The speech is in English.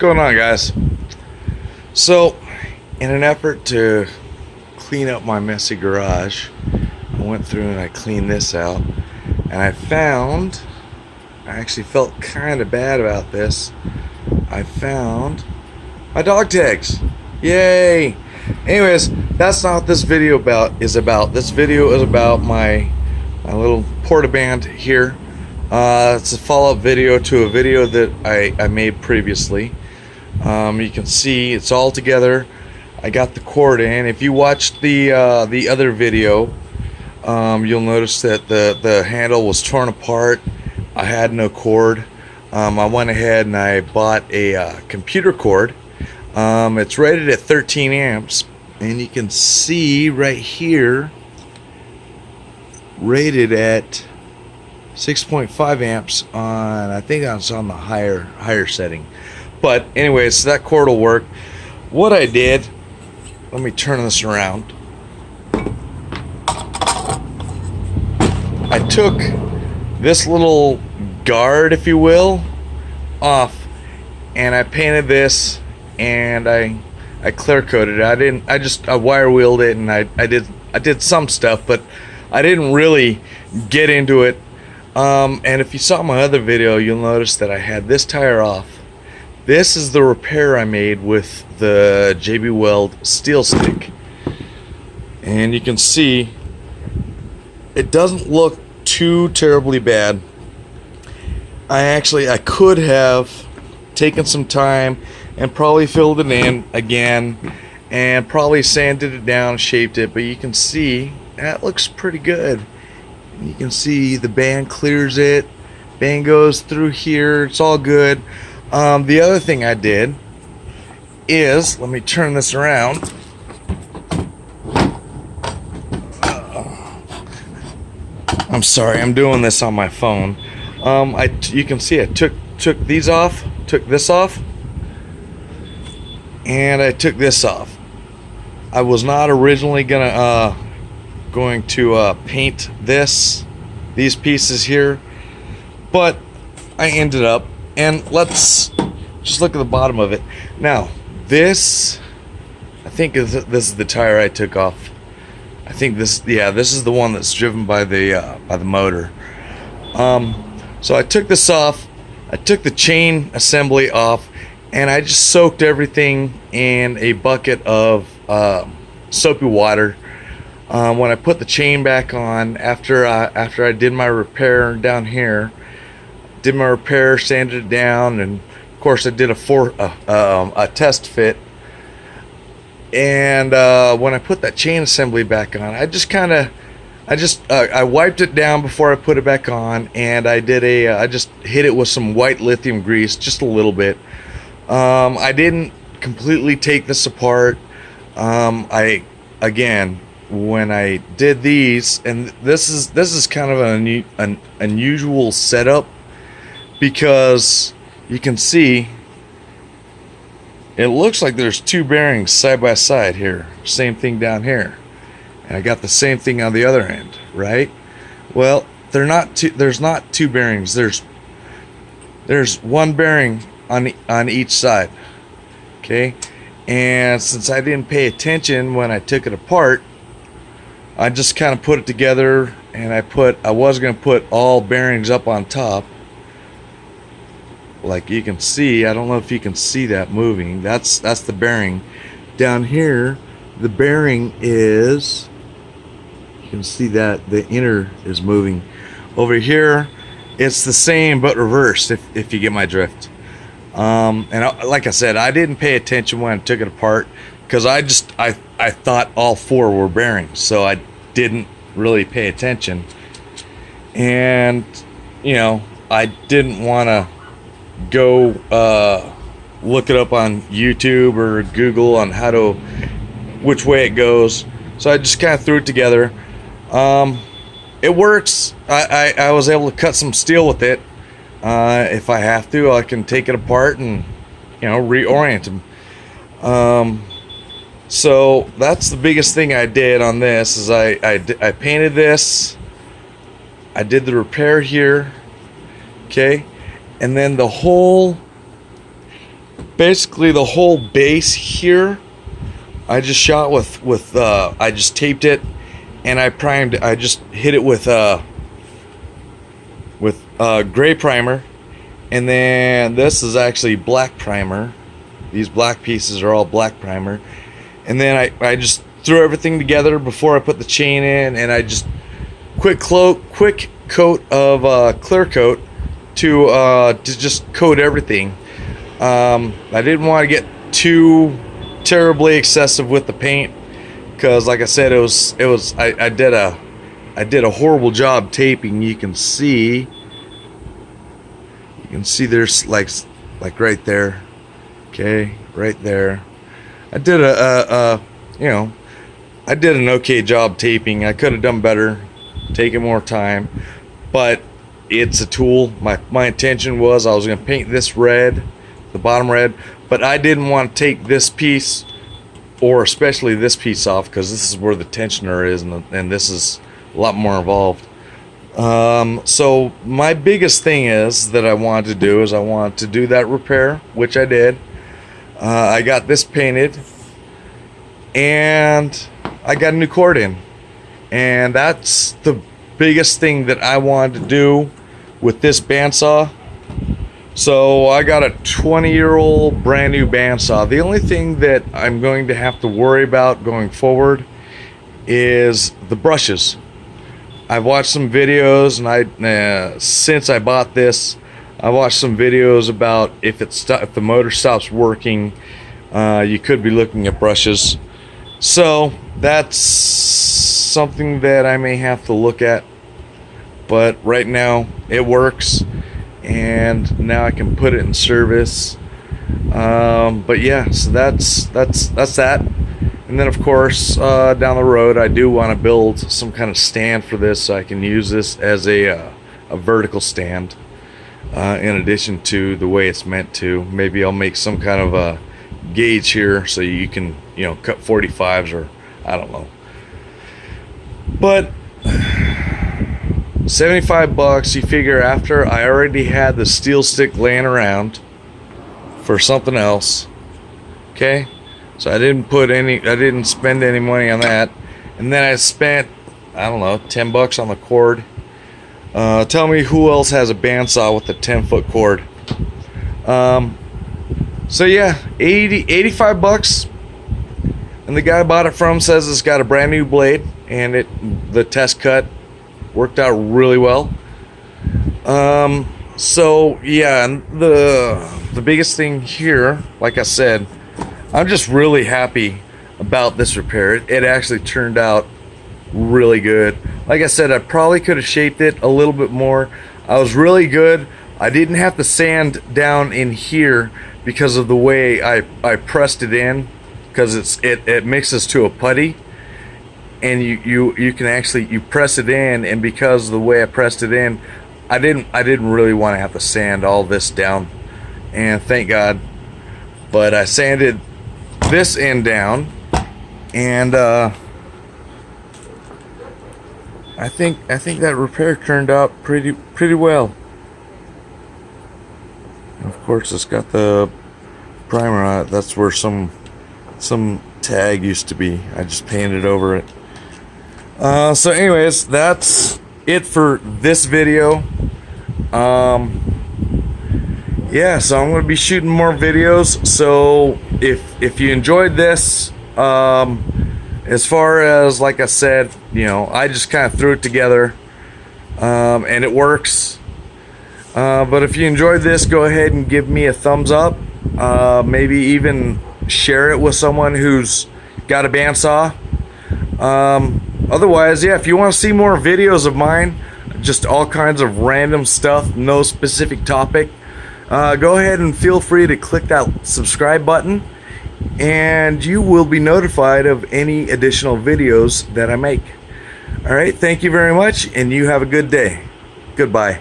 going on, guys? So, in an effort to clean up my messy garage, I went through and I cleaned this out, and I actually felt kind of bad about this. I found my dog tags. Yay! Anyways, that's not what this video is about. This video is about my little Porta band here. It's a follow-up video to a video that I made previously. You can see it's all together. I got the cord in. If you watched the other video, you'll notice that the handle was torn apart. I had no cord. I went ahead and I bought a computer cord. It's rated at 13 amps, and you can see right here, rated at 6.5 amps on, I think that's on the higher setting. But anyways, so that cord will work. What I did, let me turn this around. I took this little guard, if you will, off, and I painted this, and I clear coated it. I wire wheeled it, and I did some stuff, but I didn't really get into it. And if you saw my other video, you'll notice that I had this tire off. This is the repair I made with the JB Weld steel stick, and you can see it doesn't look too terribly bad. I could have taken some time and probably filled it in again and probably sanded it down, shaped it, but you can see that looks pretty good. You can see the band clears it, band goes through here, it's all good. The other thing I did is, let me turn this around. I'm sorry, I'm doing this on my phone. You can see I took these off, took this off, and I took this off. I was not originally going to paint these pieces here, but I ended up, and let's just look at the bottom of it. Now this, I think this is the tire I took off. I think this is the one that's driven by the motor. So I took this off, I took the chain assembly off, and I just soaked everything in a bucket of soapy water. When I put the chain back on, after I did my repair down here, sanded it down, and of course I did a test fit. And when I put that chain assembly back on, I wiped it down before I put it back on, and I just hit it with some white lithium grease, just a little bit. I didn't completely take this apart. When I did these, and this is kind of an unusual setup, because you can see it looks like there's two bearings side by side here, same thing down here, and I got the same thing on the other end, right? Well, there's not two bearings. There's one bearing on each side, okay? And since I didn't pay attention when I took it apart, I just kind of put it together, and I was going to put all bearings up on top. Like you can see, I don't know if you can see that moving. That's the bearing. Down here, the bearing is, you can see that the inner is moving. Over here, it's the same but reversed, if you get my drift. Like I said, I didn't pay attention when I took it apart, because I thought all four were bearings, so I didn't really pay attention. And I didn't want to go look it up on YouTube or Google on which way it goes, so I just kind of threw it together. It works. I was able to cut some steel with it. If I have to, I can take it apart and reorient them. So that's the biggest thing I did on this, is I painted this, I did the repair here, okay, and then the whole basically the whole base here, I just shot with I just taped it, and I primed. I just hit it with gray primer, and then this is actually black primer. These black pieces are all black primer, and then I just threw everything together before I put the chain in, and I just quick coat of clear coat to just coat everything. I didn't want to get too terribly excessive with the paint, because like I said, I did a horrible job taping. You can see there's like right there, okay, right there. I did I did an okay job taping. I could have done better, taking more time, but it's a tool. My intention was I was going to paint this red, the bottom red, but I didn't want to take this piece, or especially this piece, off, because this is where the tensioner is, and this is a lot more involved. So my biggest thing is that I wanted to do is I wanted to do that repair, which I did. I got this painted, and I got a new cord in, and that's the biggest thing that I wanted to do with this bandsaw. So I got a 20-year-old brand new bandsaw. The only thing that I'm going to have to worry about going forward is the brushes. I've watched some videos, and since I bought this, I watched some videos about if the motor stops working, you could be looking at brushes. So that's something that I may have to look at. But right now it works, and now I can put it in service. But yeah, so that's that. And then of course, down the road, I do want to build some kind of stand for this, so I can use this as a vertical stand, in addition to the way it's meant to. Maybe I'll make some kind of a gauge here so you can, cut 45s, or I don't know. But $75, you figure, after I already had the steel stick laying around for something else. Okay, so I didn't spend any money on that, and then I spent, I don't know, $10 on the cord. Tell me who else has a bandsaw with a 10-foot cord. So yeah, $85, and the guy I bought it from says it's got a brand new blade, and the test cut worked out really well. So yeah, and the biggest thing here, like I said, I'm just really happy about this repair. It actually turned out really good. Like I said, I probably could have shaped it a little bit more. I was really good. I didn't have to sand down in here because of the way I pressed it in, because it mixes to a putty, and you can actually, you press it in, and because of the way I pressed it in, I didn't really want to have to sand all this down, and thank God. But I sanded this end down, and I think that repair turned out pretty well. And of course, it's got the primer on it. That's where some tag used to be. I just painted over it. So anyways, that's it for this video. Yeah, so I'm going to be shooting more videos. So if you enjoyed this, as far as, like I said, I just kind of threw it together, and it works. But if you enjoyed this, go ahead and give me a thumbs up. Maybe even share it with someone who's got a bandsaw. Otherwise, yeah, if you want to see more videos of mine, just all kinds of random stuff, no specific topic, go ahead and feel free to click that subscribe button, and you will be notified of any additional videos that I make. All right, thank you very much, and you have a good day. Goodbye.